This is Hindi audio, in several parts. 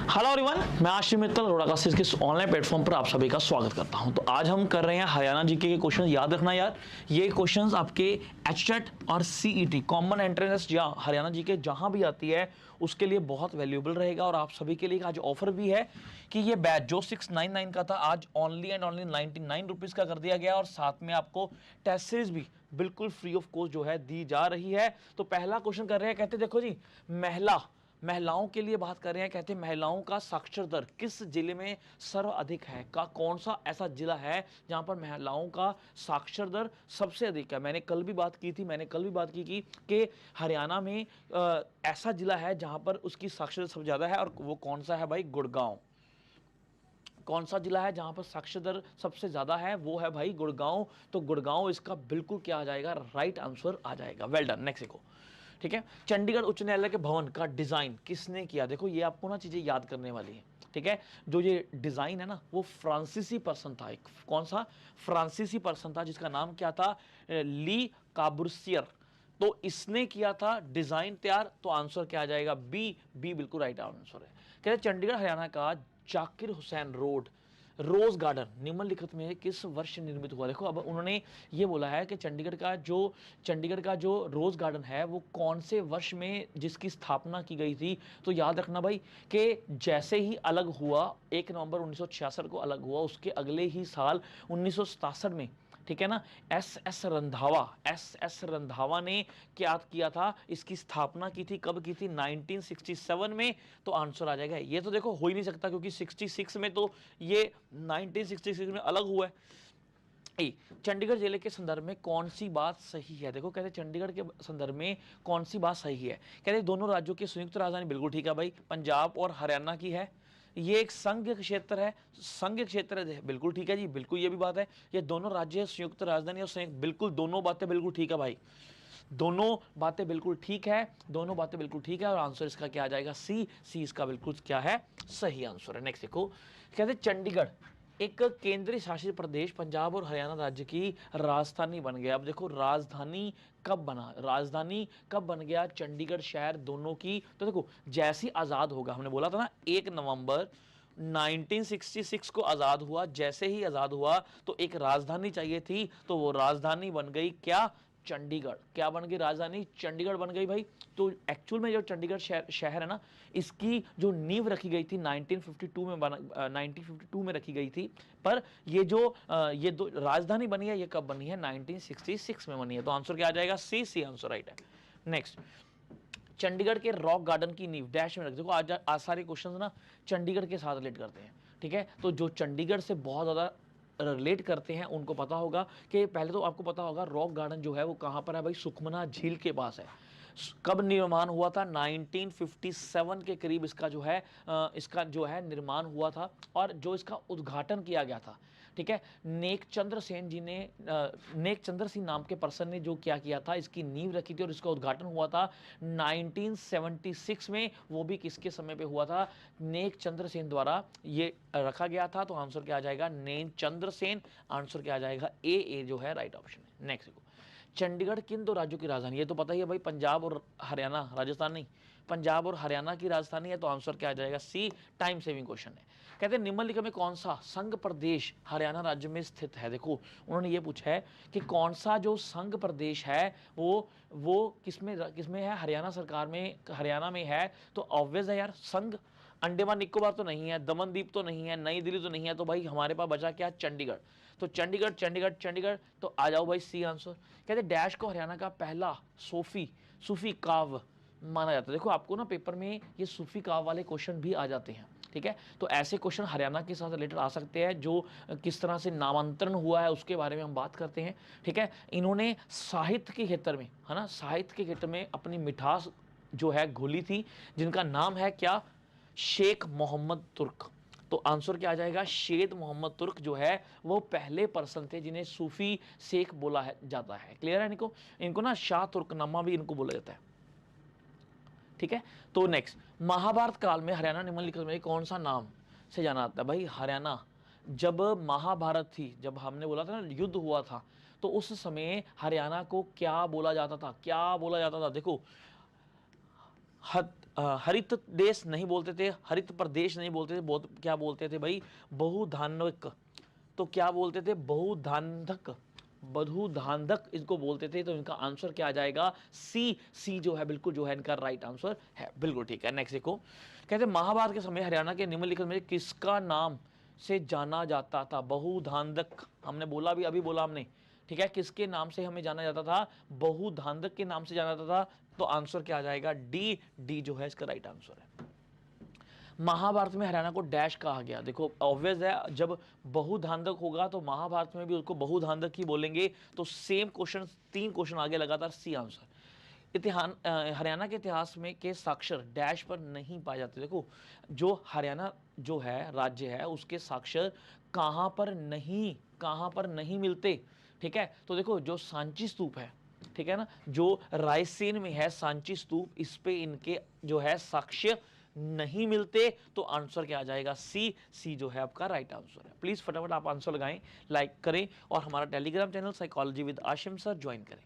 हेलो एवरीवन, मैं आशीष मित्तल अरोड़ा का इस ऑनलाइन प्लेटफॉर्म पर आप सभी का स्वागत करता हूं। तो आज हम कर रहे हैं हरियाणा जीके के क्वेश्चन। याद रखना यार, ये क्वेश्चंस आपके एचटेट और सीईटी कॉमन एंट्रेंस या हरियाणा जीके जहां भी आती है उसके लिए बहुत वैल्यूएबल रहेगा। और आप सभी के लिए आज ऑफर भी है कि ये बैच जो 699 का था आज ओनली एंड ओनली 99 रुपीज़ का कर दिया गया, और साथ में आपको टेस्ट सीरीज भी बिल्कुल फ्री ऑफ कॉस्ट जो है दी जा रही है। तो पहला क्वेश्चन कर रहे हैं, कहते देखो जी, महिलाओं के लिए बात कर रहे हैं। कहते हैं महिलाओं का साक्षर दर किस जिले में सर्वाधिक है, का कौन सा ऐसा जिला है जहां पर महिलाओं का साक्षर दर सबसे अधिक है। मैंने कल भी बात की थी कि हरियाणा में ऐसा जिला है जहां पर उसकी साक्षरता सबसे ज्यादा है, और वो कौन सा है भाई? गुड़गांव। कौन सा जिला है जहां पर साक्षर दर सबसे ज्यादा है? वो है भाई गुड़गांव। तो गुड़गांव इसका बिल्कुल क्या आ जाएगा? राइट आंसर आ जाएगा। Well done. नेक्स्ट देखो, ठीक है, चंडीगढ़ उच्च न्यायालय के भवन का डिजाइन किसने किया? देखो ये आपको ना चीजें याद करने वाली है, ठीक है। जो ये डिजाइन है ना, वो फ्रांसीसी पर्सन था। एक कौन सा फ्रांसीसी पर्सन था जिसका नाम क्या था? ली काबूसियर। तो इसने किया था डिजाइन तैयार। तो आंसर क्या आ जाएगा? बी। बी बिल्कुल राइट आंसर है। कहते चंडीगढ़ हरियाणा का Zakir Hussain road rose garden निम्नलिखित में किस वर्ष निर्मित हुआ? देखो अब उन्होंने ये बोला है कि चंडीगढ़ का जो रोज गार्डन है वो कौन से वर्ष में जिसकी स्थापना की गई थी। तो याद रखना भाई कि जैसे ही अलग हुआ 1 नवंबर 1966 को अलग हुआ, उसके अगले ही साल 1967 में, ठीक है ना, एस एस रंधावा ने क्या किया था? इसकी स्थापना की थी। कब की थी? 1967 में। तो आंसर आ जाएगा। ये तो देखो हो ही नहीं सकता क्योंकि 66 में तो ये 1966 में अलग हुआ है। चंडीगढ़ जिले के संदर्भ में कौन सी बात सही है? देखो कहते चंडीगढ़ के संदर्भ में कौन सी बात सही है? कहते दोनों राज्यों की संयुक्त राजधानी, बिल्कुल ठीक है भाई, पंजाब और हरियाणा की है। ये एक संघ क्षेत्र है, बिल्कुल ठीक है जी, बिल्कुल ये भी बात है। ये दोनों राज्य संयुक्त राजधानी और संयुक्त, बिल्कुल दोनों बातें बिल्कुल ठीक है भाई, दोनों बातें बिल्कुल ठीक है, दोनों बातें बिल्कुल ठीक है। और आंसर इसका क्या आ जाएगा? सी। सी इसका बिल्कुल क्या है? सही आंसर है। नेक्स्ट देखो, कहते चंडीगढ़ एक केंद्रीय शासित प्रदेश पंजाब और हरियाणा राज्य की राजधानी बन गया। अब देखो राजधानी कब बन गया चंडीगढ़ शहर दोनों की? तो देखो जैसे आजाद होगा, हमने बोला था ना 1 नवंबर 1966 को आजाद हुआ। जैसे ही आजाद हुआ तो एक राजधानी चाहिए थी, तो वो राजधानी बन गई क्या? चंडीगढ़। क्या बन गई? राजधानी चंडीगढ़ बन गई भाई। तो एक्चुअल में जो चंडीगढ़ शहर है ना, इसकी जो नींव रखी गई थी 1952 में रखी गई थी। पर ये दो राजधानी बनी है, ये कब बनी है? 1966 में बनी है। तो आंसर क्या आ जाएगा? सी। सी आंसर राइट है। नेक्स्ट, चंडीगढ़ के रॉक गार्डन की नींव डैश में रख। देखो आज सारे क्वेश्चंस ना चंडीगढ़ के साथ रिलेट करते हैं, ठीक है। तो जो चंडीगढ़ से बहुत ज्यादा रिलेट करते हैं उनको पता होगा कि पहले तो आपको पता होगा रॉक गार्डन जो है वो कहां पर है भाई? सुखमना झील के पास है। कब निर्माण हुआ था? 1957 के करीब इसका जो है निर्माण हुआ था, और जो इसका उद्घाटन किया गया था, ठीक है, नेक चंद्र सिंह नाम के पर्सन ने जो क्या किया था, इसकी नींव रखी थी और इसका उद्घाटन हुआ था 1976 में। वो भी किसके समय पे हुआ था? नेक चंद्र सेन द्वारा ये रखा गया था। तो आंसर क्या आ जाएगा? नेक चंद्र सेन। आंसर क्या आ जाएगा? ए जो है राइट ऑप्शन है। नेक्स्ट देखो, चंडीगढ़ किन दो राज्यों की राजधानी? ये तो पता ही है भाई, पंजाब और हरियाणा, राजस्थान नहीं, पंजाब और हरियाणा की राजधानी है। तो आंसर क्या आ जाएगा? सी। टाइम सेविंग क्वेश्चन है। कहते हैं निम्नलिखित में कौन सा संघ प्रदेश हरियाणा राज्य में स्थित है? देखो उन्होंने ये पूछा है कि कौन सा जो संघ प्रदेश है वो किसमें है? हरियाणा सरकार में, हरियाणा में है। तो ऑब्वियस है यार, संघ। अंडमान निकोबार तो नहीं है, दमनदीप तो नहीं है, नई दिल्ली तो नहीं है। तो भाई हमारे पास बचा क्या? चंडीगढ़। तो चंडीगढ़। तो आ जाओ भाई सी आंसर। कहते डैश को हरियाणा का पहला सूफी काव्य माना जाता है। देखो आपको ना पेपर में ये सूफी काव्य वाले क्वेश्चन भी आ जाते हैं, ठीक है। तो ऐसे क्वेश्चन हरियाणा के साथ रिलेटेड आ सकते हैं, जो किस तरह से नामांतरण हुआ है उसके बारे में हम बात करते हैं, ठीक है। इन्होंने साहित्य के क्षेत्र में, है ना, साहित्य के क्षेत्र में अपनी मिठास जो है घोली थी, जिनका नाम है क्या? शेख मोहम्मद तुर्क। तो आंसर क्या आ जाएगा? शेख मोहम्मद तुर्क जो है वो पहले पर्सन थे जिन्हें सूफी शेख बोला है जाता है। क्लियर है? इनको ना शाह तुर्कनामा भी इनको बोला जाता है, ठीक है। तो नेक्स्ट, महाभारत काल में हरियाणा निम्नलिखित में कौन सा नाम से जाना जाता है? भाई हरियाणा, जब महाभारत थी, जब हमने बोला था ना युद्ध हुआ था, तो उस समय हरियाणा को क्या बोला जाता था? देखो हरित देश नहीं बोलते थे, हरित प्रदेश नहीं बोलते थे, बहुत क्या बोलते थे भाई, बहुधान्विक। तो क्या बोलते थे, बहुधान्धक, बहुधान्धक इसको बोलते थे। तो इनका आंसर क्या आ जाएगा, सी। सी जो है बिल्कुल जो है इनका राइट आंसर है, बिल्कुल ठीक है। नेक्स्ट देखो, कहते हैं महाभारत के समय हरियाणा के निम्नलिखित में किसका नाम से जाना जाता था, बहुधान्धक। हमने बोला भी, अभी बोला हमने, ठीक है, किसके नाम से हमें जाना जाता था, बहुधान्धक के नाम से जाना जाता था। तो आंसर क्या आ जाएगा, डी। डी जो है इसका राइट आंसर है। महाभारत में हरियाणा को डैश कहा गया, देखो ऑब्वियस है, जब बहुधान्धक होगा तो महाभारत में भी उसको बहुधान्धक ही बोलेंगे। तो सेम क्वेश्चन, 3 क्वेश्चन आगे लगातार, सी आंसर। हरियाणा के इतिहास में के साक्षर डैश पर नहीं पाए जाते। देखो जो हरियाणा जो है राज्य है, उसके साक्षर कहां पर नहीं मिलते, ठीक है। तो देखो जो सांची स्तूप है, ठीक है ना, जो रायसेन में है सांची स्तूप, इस पे इनके जो है साक्ष्य नहीं मिलते। तो आंसर क्या आ जाएगा, सी। सी जो है आपका राइट आंसर है। प्लीज फटाफट आप आंसर लगाएं, लाइक करें और हमारा Telegram channel psychology with Ashim sir join करें।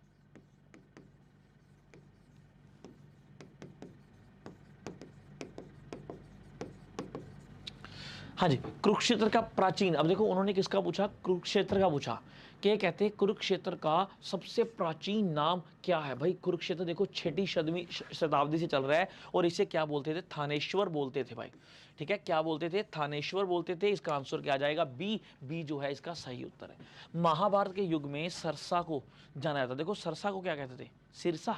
हाँ जी, कुरुक्षेत्र का प्राचीन, अब देखो उन्होंने किसका पूछा, कुरुक्षेत्र का पूछा। क्या कहते हैं कुरुक्षेत्र का सबसे प्राचीन नाम क्या है भाई। कुरुक्षेत्र देखो 6वीं 7वीं शताब्दी से चल रहा है और इसे क्या बोलते थे, थानेश्वर बोलते थे भाई, ठीक है। क्या बोलते थे, थानेश्वर बोलते थे। इसका आंसर क्या आ जाएगा, बी। बी जो है इसका सही उत्तर है। महाभारत के युग में सरसा को जाना जाता, देखो सरसा को क्या कहते थे, सिरसा।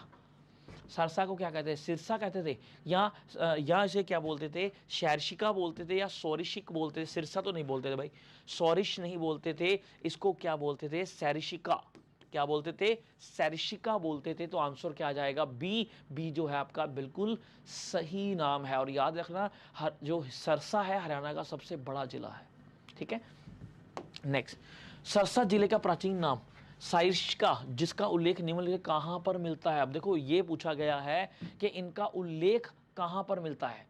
सरसा को क्या कहते थे, सिरसा कहते थे, या इसे क्या बोलते थे, शैर्शिका बोलते थे, या सौरिशिक बोलते थे। सिरसा तो नहीं बोलते थे भाई, सौरिश नहीं बोलते थे, इसको क्या बोलते थे, सैरिशिका। क्या बोलते थे, सैरिशिका बोलते थे। तो आंसर क्या आ जाएगा, बी। बी जो है आपका बिल्कुल सही नाम है। और याद रखना, जो सरसा है हरियाणा का सबसे बड़ा जिला है, ठीक है। नेक्स्ट, सरसा जिले का प्राचीन नाम साइर्शिका, जिसका उल्लेख निम्नलिखित कहां पर मिलता है। अब देखो ये पूछा गया है कि इनका उल्लेख कहां पर मिलता है।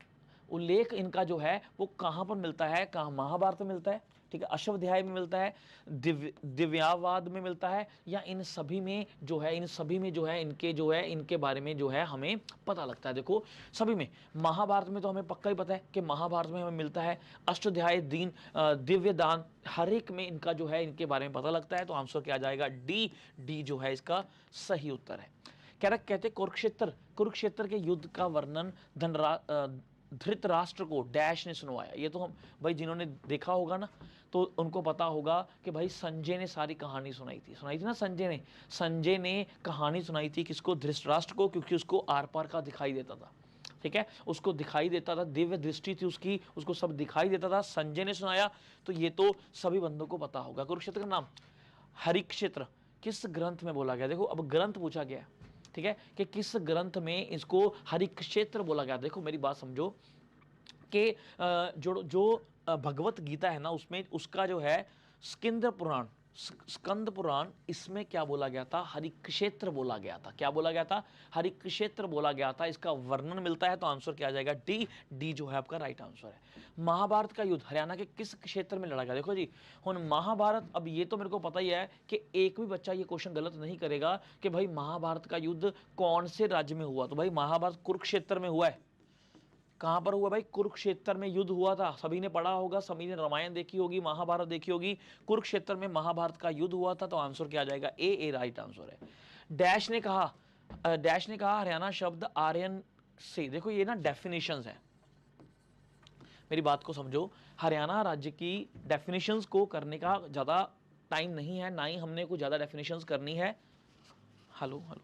उल्लेख इनका जो है वो कहां पर मिलता है, कहां, महाभारत में मिलता है, ठीक है, अश्वध्याय में मिलता है, दिव्यावाद में मिलता है, या इन सभी में जो है, इन सभी में जो है इनके जो है इनके बारे में जो है हमें पता लगता है। देखो सभी में, महाभारत में तो हमें पक्का ही पता है कि महाभारत में हमें मिलता है, अष्टाध्याय, दीन, दिव्य दान, हर एक में इनका जो है इनके बारे में पता लगता है। तो आंसर क्या आ जाएगा, डी। डी जो है इसका सही उत्तर है। कहते कुरुक्षेत्र, कुरुक्षेत्र के युद्ध का वर्णन धृतराष्ट्र को डैश ने सुनवाया। ये तो हम भाई जिन्होंने देखा होगा ना, तो उनको पता होगा कि भाई संजय ने सारी कहानी सुनाई थी ना, संजय ने कहानी सुनाई थी किसको, धृतराष्ट्र को, क्योंकि उसको आर पार का दिखाई देता था, ठीक है, उसको दिखाई देता था, दिव्य दृष्टि थी उसकी, उसको सब दिखाई देता था, संजय ने सुनाया। तो ये तो सभी बंदों को पता होगा। कुरुक्षेत्र का नाम हरिक्षेत्र किस ग्रंथ में बोला गया, देखो अब ग्रंथ पूछा गया, ठीक है, कि किस ग्रंथ में इसको हरिक्षेत्र बोला गया। देखो मेरी बात समझो कि जो जो भगवत गीता है ना, उसमें उसका जो है स्कंद पुराण, इसमें क्या बोला गया था, हरिक्षेत्र बोला गया था। क्या बोला गया था, हरिक्षेत्र बोला गया था। इसका वर्णन मिलता है। तो आंसर क्या आ जाएगा, डी। डी जो है आपका राइट आंसर है। महाभारत का युद्ध हरियाणा के किस क्षेत्र में लड़ा गया, देखो जी हुन महाभारत, अब ये तो मेरे को पता ही है कि एक भी बच्चा ये क्वेश्चन गलत नहीं करेगा कि भाई महाभारत का युद्ध कौन से राज्य में हुआ। तो भाई महाभारत कुरुक्षेत्र में हुआ है। कहां पर हुआ भाई, कुरुक्षेत्र में युद्ध हुआ था। सभी ने पढ़ा होगा, सभी ने रामायण देखी होगी, महाभारत देखी होगी, कुरुक्षेत्र में महाभारत का युद्ध हुआ था। तो आंसर क्या आ जाएगा, ए राइट आंसर है। डैश ने कहा हरियाणा शब्द आर्यन से, देखो ये ना डेफिनेशंस है, मेरी बात को समझो। हरियाणा राज्य की डेफिनेशंस को करने का ज्यादा टाइम नहीं है, ना ही हमने कुछ ज्यादा डेफिनेशंस करनी है। हेलो हेलो,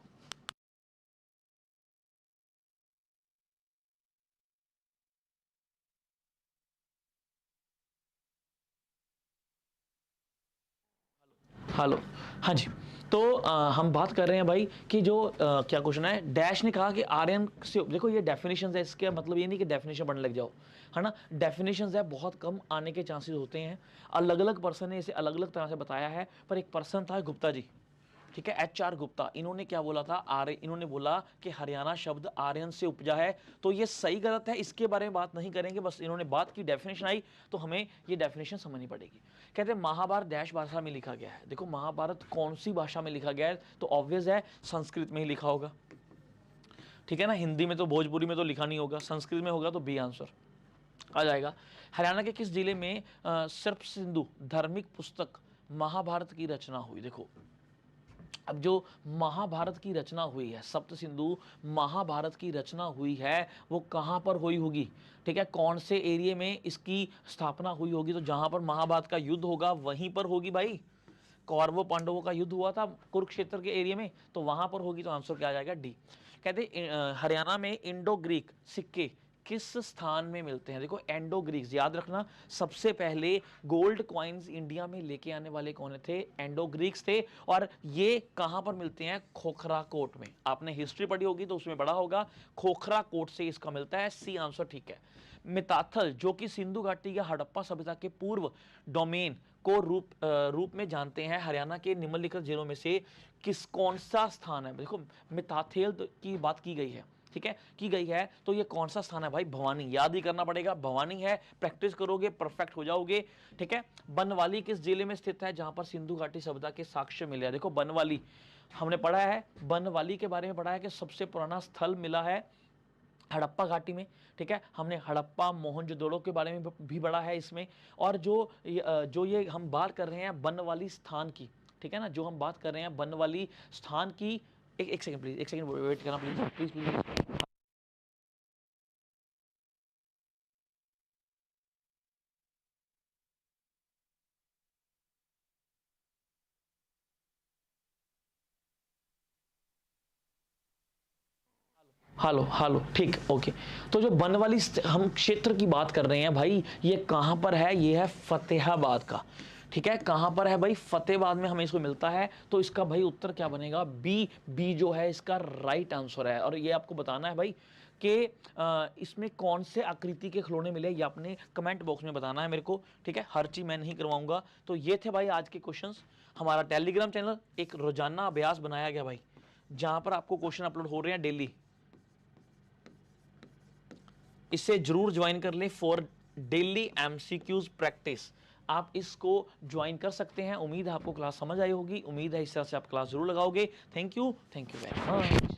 हेलो, हाँ जी। तो हम बात कर रहे हैं भाई कि जो क्या क्वेश्चन है, डैश ने कहा कि आर्यन से, देखो ये डेफिनेशन है, इसके मतलब ये नहीं कि डेफिनेशन पढ़ने लग जाओ, है ना। डेफिनेशन है बहुत कम आने के चांसेस होते हैं। अलग अलग पर्सन ने इसे अलग अलग तरह से बताया है। पर एक पर्सन था गुप्ता जी, ठीक है, HR गुप्ता, इन्होंने क्या बोला था, आर्य, इन्होंने बोला कि हरियाणा शब्द आर्यन से उपजा है। तो ये सही गलत है इसके बारे में बात नहीं करेंगे, बस इन्होंने बात की, डेफिनेशन आई, तो हमें ये डेफिनेशन समझनी पड़ेगी। कहते हैं महाभारत डैश भाषा में लिखा गया है। देखो महाभारत कौन सी भाषा में लिखा गया है, तो ऑब्वियस है संस्कृत में ही लिखा होगा। ठीक है ना, हिंदी में तो भोजपुरी में तो लिखा नहीं होगा, संस्कृत में होगा तो बी आंसर आ जाएगा। हरियाणा के किस जिले में सर्प सिंधु धार्मिक पुस्तक महाभारत की रचना हुई? देखो, अब जो महाभारत की रचना हुई है, सप्त सिंधु महाभारत की रचना हुई है, वो कहाँ पर हुई होगी? ठीक है, कौन से एरिया में इसकी स्थापना हुई होगी? तो जहां पर महाभारत का युद्ध होगा वहीं पर होगी भाई। कौरवों पांडवों का युद्ध हुआ था कुरुक्षेत्र के एरिया में, तो वहां पर होगी। तो आंसर क्या आ जाएगा? डी। कहते हरियाणा में इंडो ग्रीक सिक्के किस स्थान में मिलते हैं? देखो, एंडो ग्रीक्स याद रखना, सबसे पहले गोल्ड कॉइन्स इंडिया में लेके आने वाले कौन थे? एंडो ग्रीक्स थे। और ये कहां पर मिलते हैं? खोखरा कोट में। आपने हिस्ट्री पढ़ी होगी तो उसमें पढ़ा होगा, खोखरा कोट से इसका मिलता है। सी आंसर ठीक है। मिताथल जो कि सिंधु घाटी या हड़प्पा सभ्यता के पूर्व डोमेन को रूप में जानते हैं, हरियाणा के निम्नलिखित जिलों में से कौन सा स्थान है? देखो, मिताथेल की बात की गई है, ठीक है, की गई है, तो ये कौन सा स्थान है भाई? भवानी। याद ही करना पड़ेगा, भवानी है। प्रैक्टिस करोगे परफेक्ट हो जाओगे। ठीक है, बनवाली किस जिले में स्थित है जहां पर सिंधु घाटी सभ्यता के साक्ष्य मिले हैं? देखो, बनवाली हमने पढ़ा है, बनवाली के बारे में पढ़ा है कि सबसे पुराना स्थल मिला है हड़प्पा घाटी में। ठीक है, हमने हड़प्पा मोहनजोदड़ो के बारे में भी पढ़ा है इसमें। और जो ये हम बात कर रहे हैं बनवाली स्थान की, ठीक है ना, जो हम बात कर रहे हैं बनवाली स्थान की, एक सेकंड प्लीज, एक सेकंड वेट करना प्लीज प्लीज प्लीज। हालो हालो, ठीक, ओके। तो जो बनवाली हम क्षेत्र की बात कर रहे हैं भाई, ये कहां पर है? ये है फतेहाबाद का। ठीक है, कहां पर है भाई? फतेहाबाद में हमें इसको मिलता है। तो इसका भाई उत्तर क्या बनेगा? बी। बी जो है इसका राइट आंसर है। और ये आपको बताना है भाई कि इसमें कौन से आकृति के खिलौने मिले, ये आपने कमेंट बॉक्स में बताना है मेरे को। ठीक है, हर चीज मैं नहीं करवाऊंगा। तो ये थे भाई आज के क्वेश्चंस। हमारा टेलीग्राम चैनल एक रोजाना अभ्यास बनाया गया भाई, जहां पर आपको क्वेश्चन अपलोड हो रहे हैं डेली। इसे जरूर ज्वाइन कर लें फॉर डेली एमसीक्यूज प्रैक्टिस। आप इसको ज्वाइन कर सकते हैं। उम्मीद है आपको क्लास समझ आई होगी, उम्मीद है इस तरह से आप क्लास जरूर लगाओगे। Thank you very much.